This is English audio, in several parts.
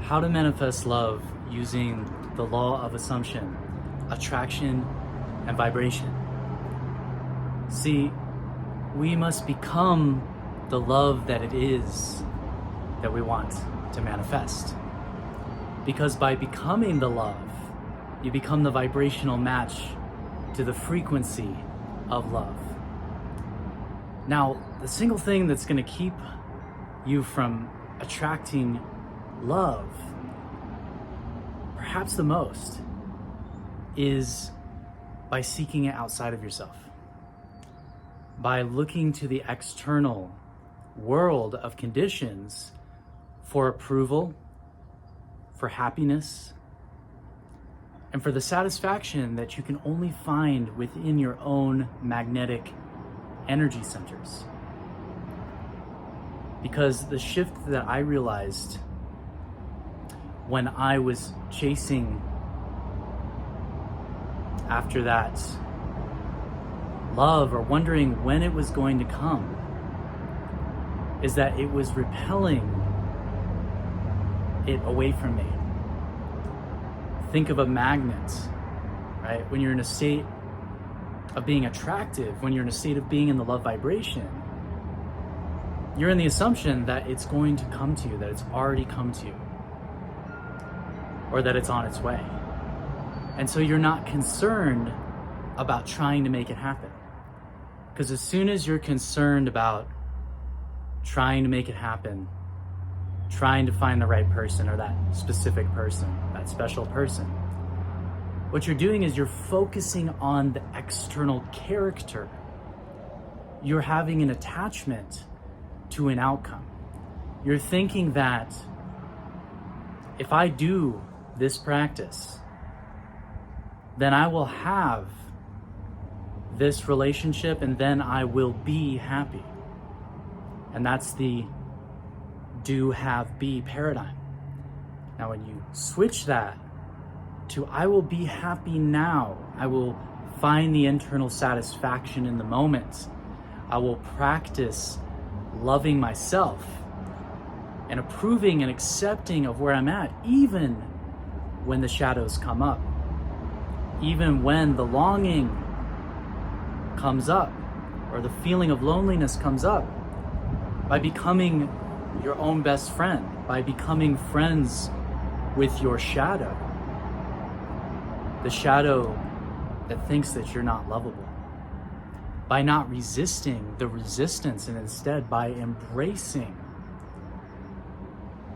How to manifest love using the law of assumption, attraction, and vibration. See, we must become the love that it is that we want to manifest. Because by becoming the love, you become the vibrational match to the frequency of love. Now, the single thing that's going to keep you from attracting love, perhaps the most, is by seeking it outside of yourself. By looking to the external world of conditions for approval, for happiness, and for the satisfaction that you can only find within your own magnetic energy centers. Because the shift that I realized when I was chasing after that love, or wondering when it was going to come, is that it was repelling it away from me. Think of a magnet, right? When you're in a state of being attractive, when you're in a state of being in the love vibration, you're in the assumption that it's going to come to you, that it's already come to you, or that it's on its way. And so you're not concerned about trying to make it happen. Because as soon as you're concerned about trying to make it happen, trying to find the right person, or that specific person, that special person, what you're doing is you're focusing on the external character. You're having an attachment to an outcome. You're thinking that if I do this practice, then I will have this relationship, and then I will be happy. And that's the do, have, be paradigm. Now, when you switch that to I will be happy now, I will find the internal satisfaction in the moment, I will practice loving myself and approving and accepting of where I'm at, even when the shadows come up, even when the longing comes up, or the feeling of loneliness comes up. By becoming your own best friend, by becoming friends with your shadow, the shadow that thinks that you're not lovable, by not resisting the resistance, and instead by embracing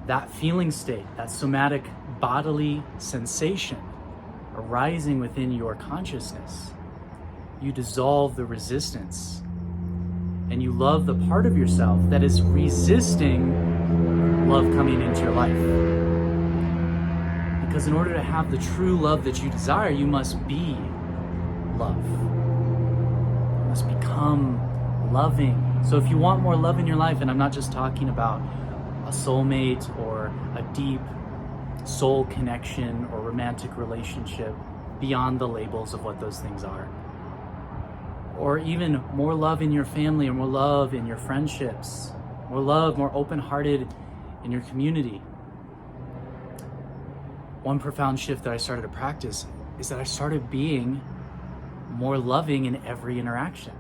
that feeling state, that somatic bodily sensation arising within your consciousness, you dissolve the resistance, and you love the part of yourself that is resisting love coming into your life. Because in order to have the true love that you desire, you must be love. You must become loving. So if you want more love in your life, and I'm not just talking about a soulmate or a deep soul connection or romantic relationship beyond the labels of what those things are, or even more love in your family, or more love in your friendships, more love, more open-hearted in your community. One profound shift that I started to practice is that I started being more loving in every interaction.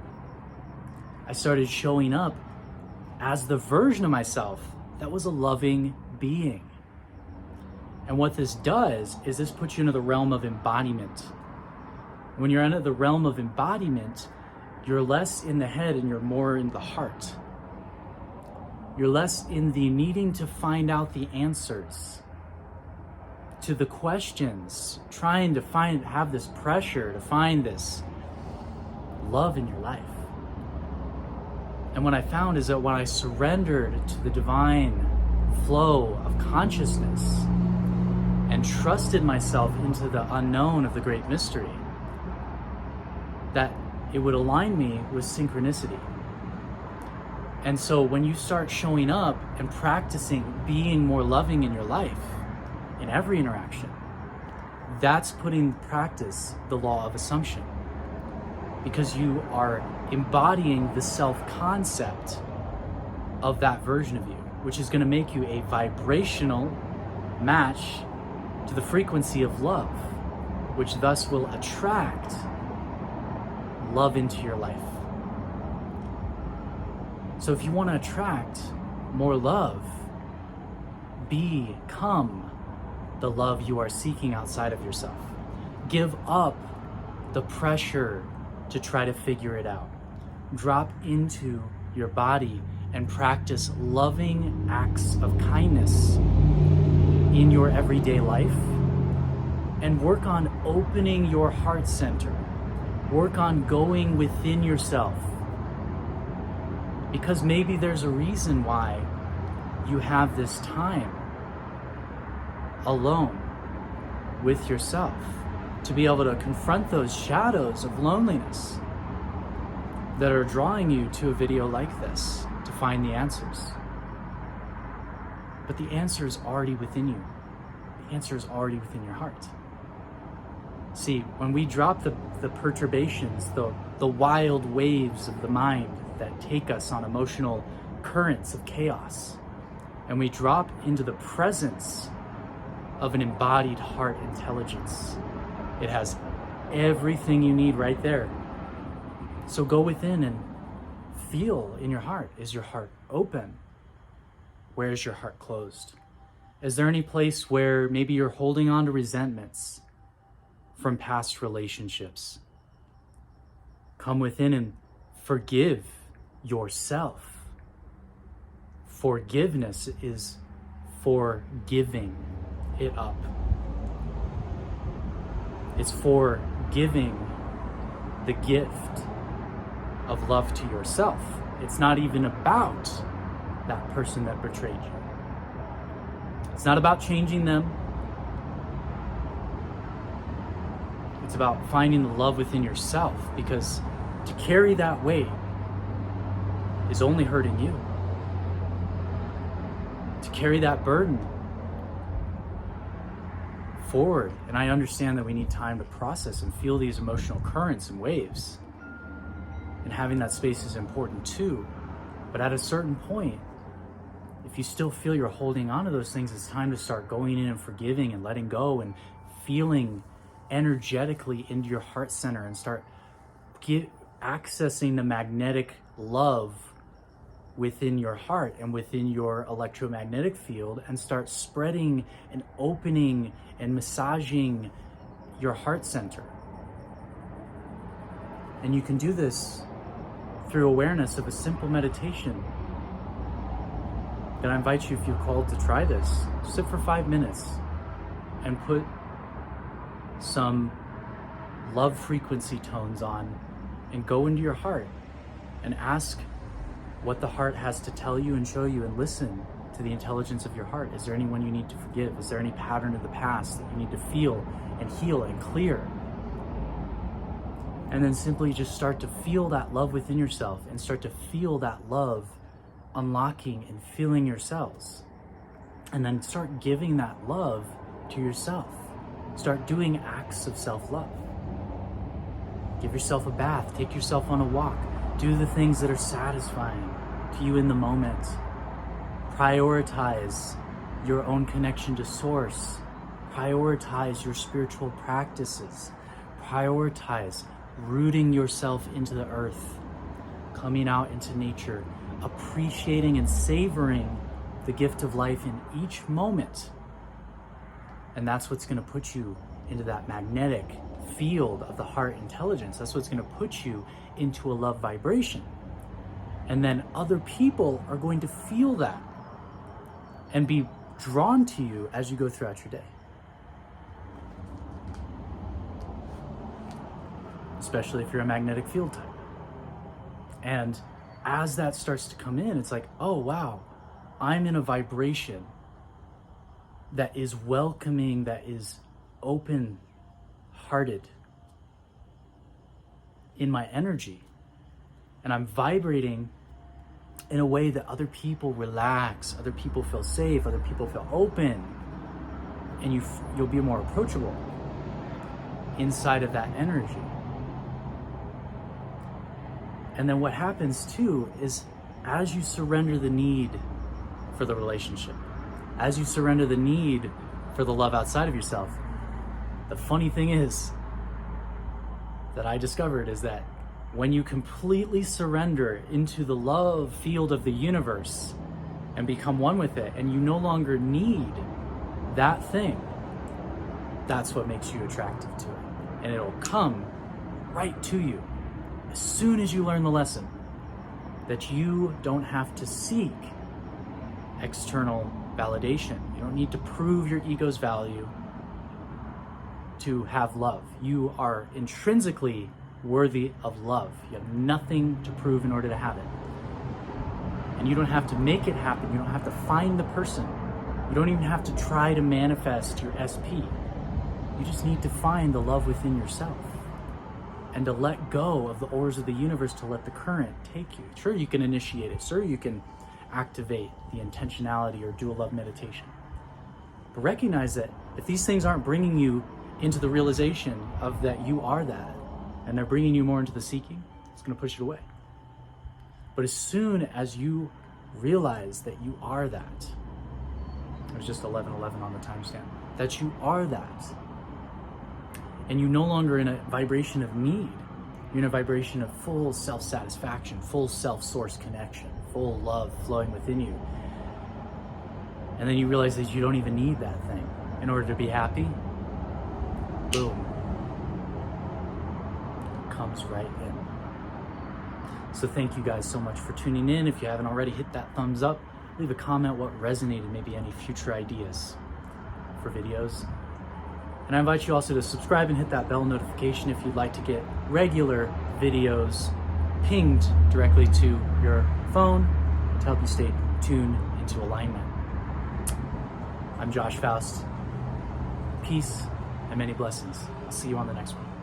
I started showing up as the version of myself that was a loving being. And what this does is this puts you into the realm of embodiment. When you're into the realm of embodiment, you're less in the head and you're more in the heart. You're less in the needing to find out the answers to the questions, trying to have this pressure to find this love in your life. And what I found is that when I surrendered to the divine flow of consciousness and trusted myself into the unknown of the great mystery, that it would align me with synchronicity. And so when you start showing up and practicing being more loving in your life, in every interaction, that's putting in practice the law of assumption. Because you are embodying the self-concept of that version of you, which is going to make you a vibrational match to the frequency of love, which thus will attract love into your life. So if you want to attract more love, become the love you are seeking outside of yourself. Give up the pressure to try to figure it out. Drop into your body and practice loving acts of kindness in your everyday life, and work on opening your heart center. Work on going within yourself, because maybe there's a reason why you have this time alone with yourself, to be able to confront those shadows of loneliness that are drawing you to a video like this to find the answers. But the answer is already within you. The answer is already within your heart. See, when we drop the perturbations, the wild waves of the mind that take us on emotional currents of chaos, and we drop into the presence of an embodied heart intelligence, it has everything you need right there. So go within and feel in your heart. Is your heart open? Where is your heart closed? Is there any place where maybe you're holding on to resentments from past relationships? Come within and forgive yourself. Forgiveness is for giving it up. It's for giving the gift of love to yourself. It's not even about that person that betrayed you. It's not about changing them. It's about finding the love within yourself, because to carry that weight is only hurting you. To carry that burden forward, and I understand that we need time to process and feel these emotional currents and waves, and having that space is important too. But at a certain point, if you still feel you're holding on to those things, it's time to start going in and forgiving and letting go and feeling energetically into your heart center, and start accessing the magnetic love within your heart and within your electromagnetic field, and start spreading and opening and massaging your heart center. And you can do this through awareness of a simple meditation that I invite you, if you're called to try this, sit for 5 minutes and put some love frequency tones on, and go into your heart and ask what the heart has to tell you and show you, and listen to the intelligence of your heart. Is there anyone you need to forgive? Is there any pattern of the past that you need to feel and heal and clear? And then simply just start to feel that love within yourself, and start to feel that love unlocking and filling your cells. And then start giving that love to yourself. Start doing acts of self-love. Give yourself a bath, take yourself on a walk, do the things that are satisfying to you in the moment. Prioritize your own connection to source. Prioritize your spiritual practices. Prioritize rooting yourself into the earth, coming out into nature, appreciating and savoring the gift of life in each moment. And that's what's going to put you into that magnetic field of the heart intelligence. That's what's going to put you into a love vibration. And then other people are going to feel that and be drawn to you as you go throughout your day. Especially if you're a magnetic field type. And as that starts to come in, it's like, oh wow, I'm in a vibration that is welcoming, that is open-hearted in my energy. And I'm vibrating in a way that other people relax, other people feel safe, other people feel open, and you'll be more approachable inside of that energy. And then what happens too is, as you surrender the need for the relationship, as you surrender the need for the love outside of yourself. The funny thing is that I discovered is that when you completely surrender into the love field of the universe and become one with it, and you no longer need that thing, that's what makes you attractive to it. And it'll come right to you as soon as you learn the lesson that you don't have to seek external validation. You don't need to prove your ego's value to have love. You are intrinsically worthy of love. You have nothing to prove in order to have it. And you don't have to make it happen. You don't have to find the person. You don't even have to try to manifest your SP. You just need to find the love within yourself and to let go of the oars of the universe, to let the current take you. Sure, you can initiate it. Sure, you can activate the intentionality or do a love meditation. But recognize that if these things aren't bringing you into the realization of that you are that, and they're bringing you more into the seeking, it's going to push it away. But as soon as you realize that you are that, it was just 11:11 on the timestamp, that you are that, and you're no longer in a vibration of need, you're in a vibration of full self-satisfaction, full self-source connection, full love flowing within you. And then you realize that you don't even need that thing in order to be happy. Boom. It comes right in. So thank you guys so much for tuning in. If you haven't already, hit that thumbs up. Leave a comment what resonated, maybe any future ideas for videos. And I invite you also to subscribe and hit that bell notification if you'd like to get regular videos pinged directly to your phone to help you stay tuned into alignment. I'm Josh Faust. Peace and many blessings. I'll see you on the next one.